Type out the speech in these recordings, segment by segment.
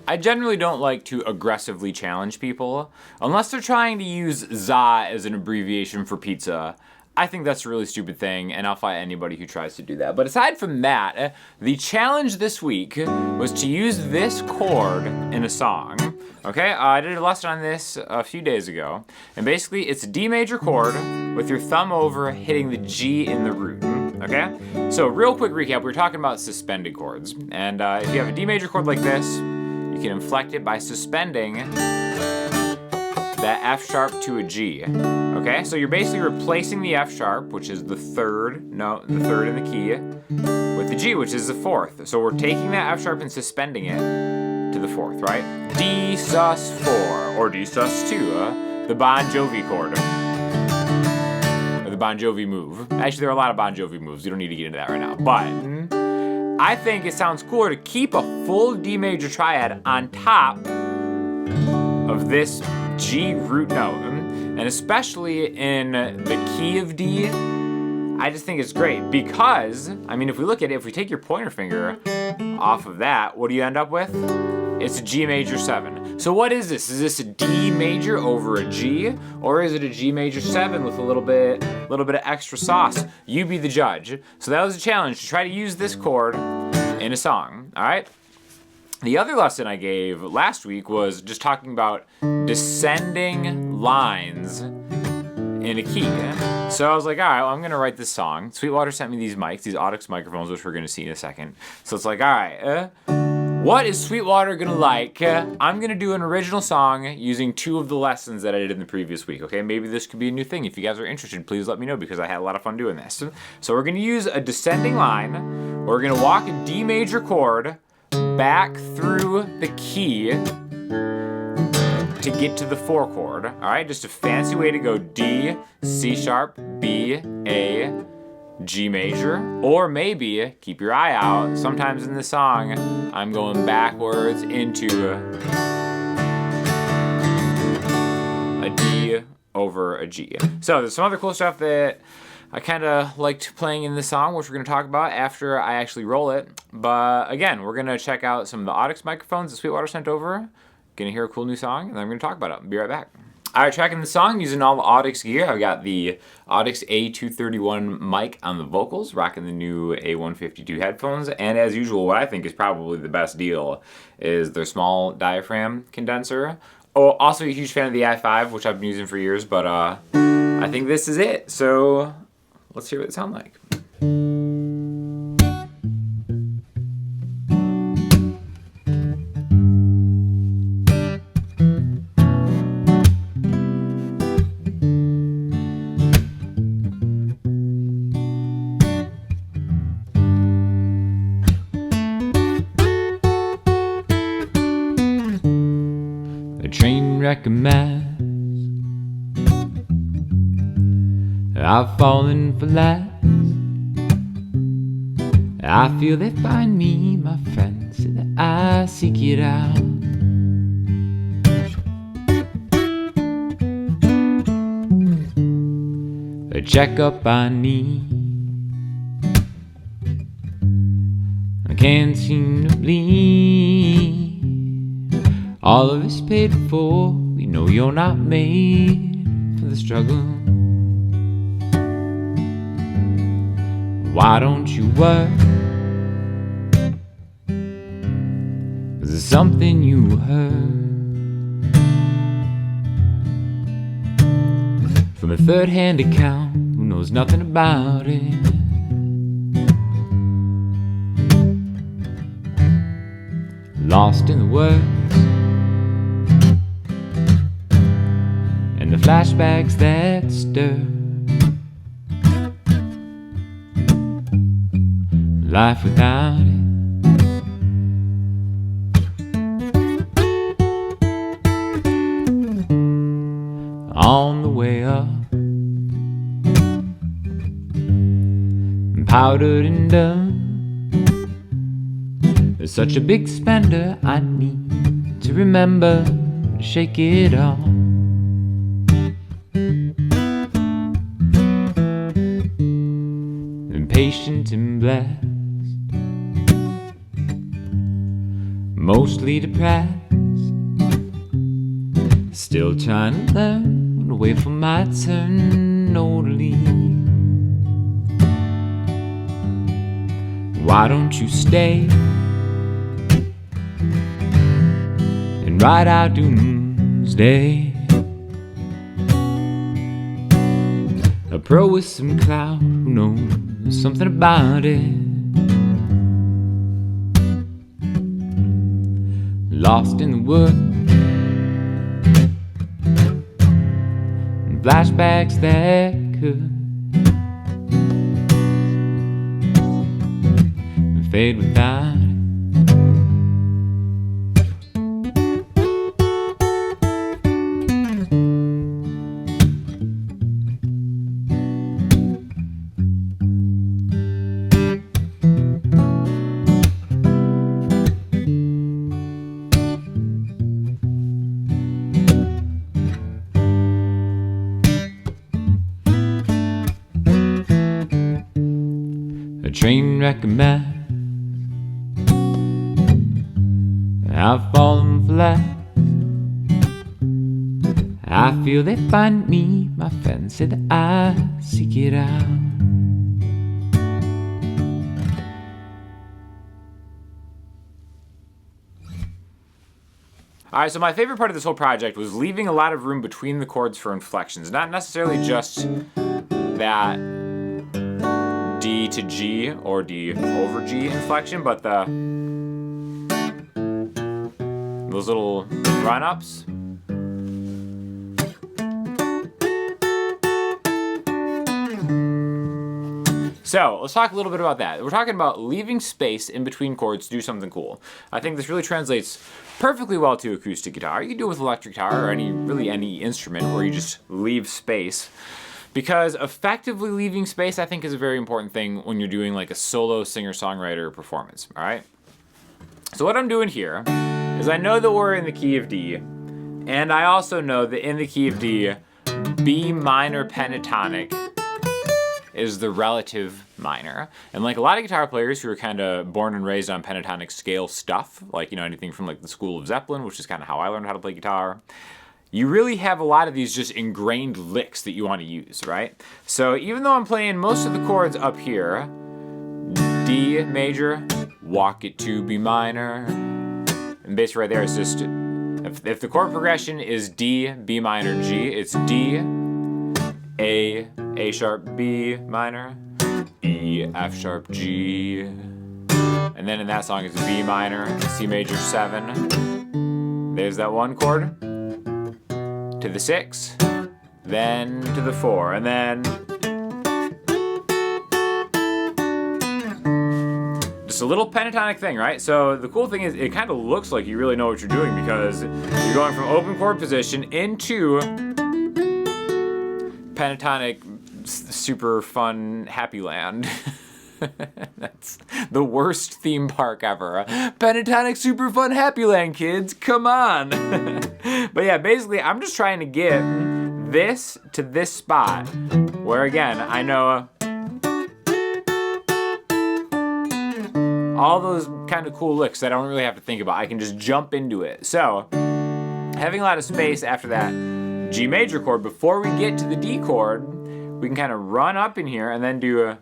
I generally don't like to aggressively challenge people unless they're trying to use za as an abbreviation for pizza. I think that's a really stupid thing, and I'll fight anybody who tries to do that. But aside from that, the challenge this week was to use this chord in a song. Okay, I did a lesson on this a few days ago, and basically it's a D major chord with your thumb over hitting the G in the root. Okay, so real quick recap, we were talking about suspended chords, and if you have a D major chord like this, you can inflect it by suspending that F sharp to a G. Okay, so you're basically replacing the F sharp, which is the third note, the third in the key, with the G, which is the fourth. So we're taking that F sharp and suspending it to the fourth, right? D sus4 or D sus2, the Bon Jovi chord. Or the Bon Jovi move. Actually, there are a lot of Bon Jovi moves. You don't need to get into that right now. But I think it sounds cooler to keep a full D major triad on top of this G root note. And especially in the key of D, I just think it's great because, I mean, if we look at it, if we take your pointer finger off of that, what do you end up with? It's a G major 7. So what is this? Is this a D major over a G, or is it a G major 7 with a little bit of extra sauce? You be the judge. So that was a challenge, to try to use this chord in a song, all right? The other lesson I gave last week was just talking about descending lines in a key. So I was like, all right, well, I'm gonna write this song. Sweetwater sent me these mics, these Audix microphones, which we're gonna see in a second. So it's like, all right, what is Sweetwater gonna like? I'm gonna do an original song using 2 of the lessons that I did in the previous week, okay? Maybe this could be a new thing. If you guys are interested, please let me know because I had a lot of fun doing this. So we're gonna use a descending line. We're gonna walk a D major chord back through the key to get to the 4 chord. All right, just a fancy way to go D, C sharp, B, A, G major, or maybe, keep your eye out, sometimes in the song, I'm going backwards into a D over a G. So there's some other cool stuff that I kind of liked playing in this song, which we're going to talk about after I actually roll it. But again, we're going to check out some of the Audix microphones that Sweetwater sent over. Going to hear a cool new song, and then I'm going to talk about it. I'll be right back. All right, tracking the song using all the Audix gear. I've got the Audix A231 mic on the vocals, rocking the new A152 headphones. And as usual, what I think is probably the best deal is their small diaphragm condenser. Oh, also a huge fan of the i5, which I've been using for years, but I think this is it. So let's hear what it sounds like. A train wreck of mass, I've fallen for last. I feel they find me, my friends, so that I seek it out. A checkup I need, I can't seem to bleed. All of it's paid for, we know you're not made for the struggle. Why don't you work? 'Cause it's something you heard from a third-hand account who knows nothing about it. Lost in the words and the flashbacks that stir. Life without it. On the way up, and powdered and done. There's such a big spender, I need to remember to shake it off. Impatient and blessed, mostly depressed, still trying to learn to wait for my turn to leave. Why don't you stay and ride out doomsday? A pro with some clout who knows something about it. Lost in the woods, and flashbacks that could fade without it. A train wreck a mess, I've fallen flat. I feel they find me, my friends say that I seek it out. Alright, so my favorite part of this whole project was leaving a lot of room between the chords for inflections. Not necessarily just that D to G or D over G inflection, but those little run-ups. So let's talk a little bit about that. We're talking about leaving space in between chords to do something cool. I think this really translates perfectly well to acoustic guitar. You can do it with electric guitar or any instrument where you just leave space. Because effectively leaving space, I think, is a very important thing when you're doing like a solo singer-songwriter performance, all right? So what I'm doing here is I know that we're in the key of D, and I also know that in the key of D, B minor pentatonic is the relative minor. And like a lot of guitar players who are kind of born and raised on pentatonic scale stuff, like, you know, anything from like the School of Zeppelin, which is kind of how I learned how to play guitar, you really have a lot of these just ingrained licks that you want to use, right? So even though I'm playing most of the chords up here, D major, walk it to B minor, and basically right there it's just, if the chord progression is D, B minor, G, it's D, A sharp, B minor, E, F sharp, G, and then in that song it's B minor, C major 7, there's that one chord, to the 6, then to the 4, and then just a little pentatonic thing, right? So the cool thing is it kind of looks like you really know what you're doing because you're going from open chord position into pentatonic super fun happy land. That's the worst theme park ever. Pentatonic super fun happy land, kids, come on. But yeah, basically I'm just trying to get this to this spot where again I know all those kind of cool licks that I don't really have to think about. I can just jump into it. So having a lot of space after that G major chord before we get to the D chord, we can kind of run up in here and then do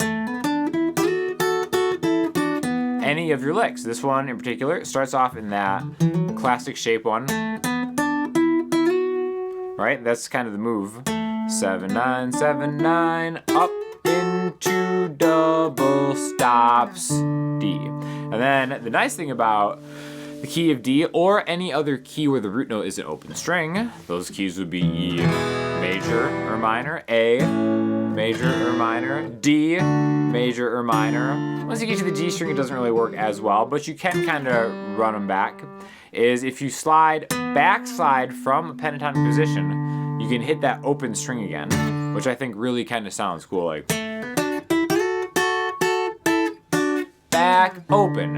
any of your licks. This one in particular starts off in that classic shape one, right? That's kind of the move. 7 9 7 9 up into double stops D. And then the nice thing about the key of D or any other key where the root note is an open string, those keys would be E major or minor, A major or minor, D major or minor. Once you get to the G string, it doesn't really work as well, but you can kind of run them back. Is if you backslide from a pentatonic position, you can hit that open string again, which I think really kind of sounds cool, like back open.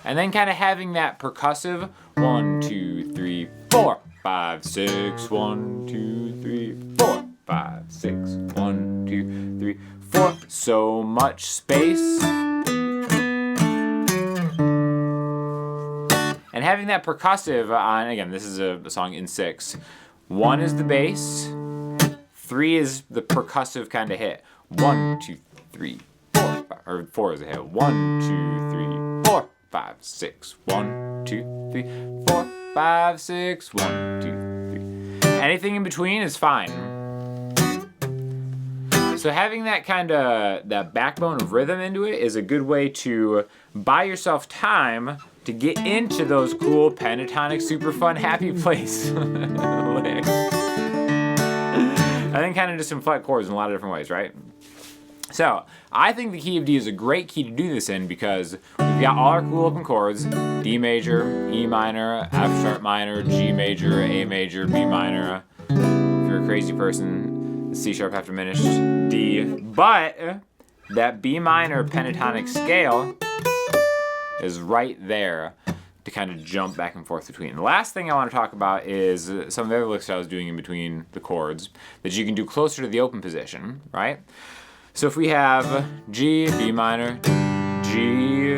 And then kind of having that percussive 1 2 3 4 5 6 1 2 3 4 5 6 1 2 3 4. So much space. And having that percussive on, again, this is a song in 6. 1 is the bass, 3 is the percussive kind of hit. 1, 2, 3, 4, 5, or 4 is a hit. 1, 2, 3, 4, 5, 6. 1, 2, 3, 4, 5, 6. 1, 2, 3. Anything in between is fine. So having that kind of, that backbone of rhythm into it is a good way to buy yourself time to get into those cool pentatonic, super fun, happy place licks. I think kind of just inflect chords in a lot of different ways, right? So I think the key of D is a great key to do this in because we've got all our cool open chords: D major, E minor, F sharp minor, G major, A major, B minor. If you're a crazy person, C sharp half diminished, D. But that B minor pentatonic scale is right there to kind of jump back and forth between. The last thing I want to talk about is some of the other licks I was doing in between the chords that you can do closer to the open position, right? So if we have G, B minor, G,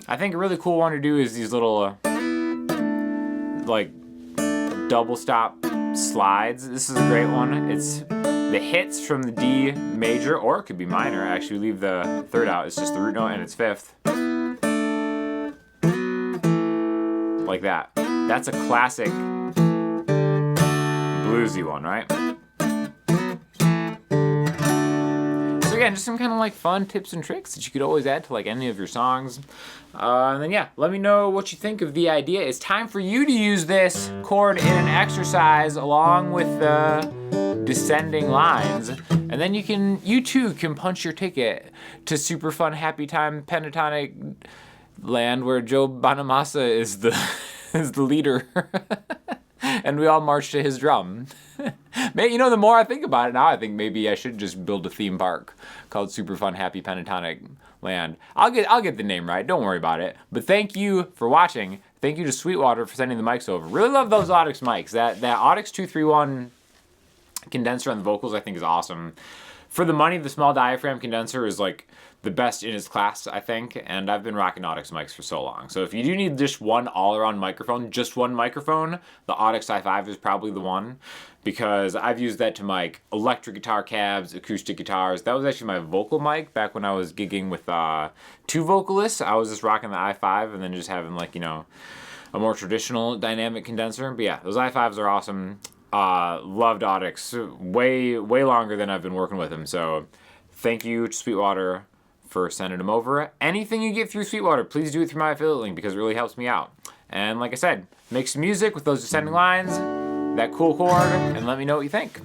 I think a really cool one to do is these little like double stop slides. This is a great one. It's the hits from the D major, or it could be minor. Actually, leave the third out. It's just the root note and it's fifth. Like that. That's a classic bluesy one, right? So again, just some kind of like fun tips and tricks that you could always add to like any of your songs. And then yeah, let me know what you think of the idea. It's time for you to use this chord in an exercise along with the descending lines, and then you too can punch your ticket to super fun, happy time pentatonic land where Joe Bonamassa is the leader, and we all march to his drum. You know, the more I think about it now, I think maybe I should just build a theme park called Super Fun Happy Pentatonic Land. I'll get the name right. Don't worry about it. But thank you for watching. Thank you to Sweetwater for sending the mics over. Really love those Audix mics. That Audix A231 condenser on the vocals I think is awesome. For the money, the small diaphragm condenser is like the best in its class, I think, and I've been rocking Audix mics for so long. So if you do need just one all-around microphone, just one microphone, the Audix i5 is probably the one, because I've used that to mic electric guitar cabs, acoustic guitars. That was actually my vocal mic back when I was gigging with 2 vocalists. I was just rocking the i5 and then just having like, you know, a more traditional dynamic condenser. But yeah, those i5s are awesome. Loved Audix way longer than I've been working with him. So thank you to Sweetwater for sending them over. Anything you get through Sweetwater, please do it through my affiliate link because it really helps me out. And like I said, make some music with those descending lines, that cool chord, and let me know what you think.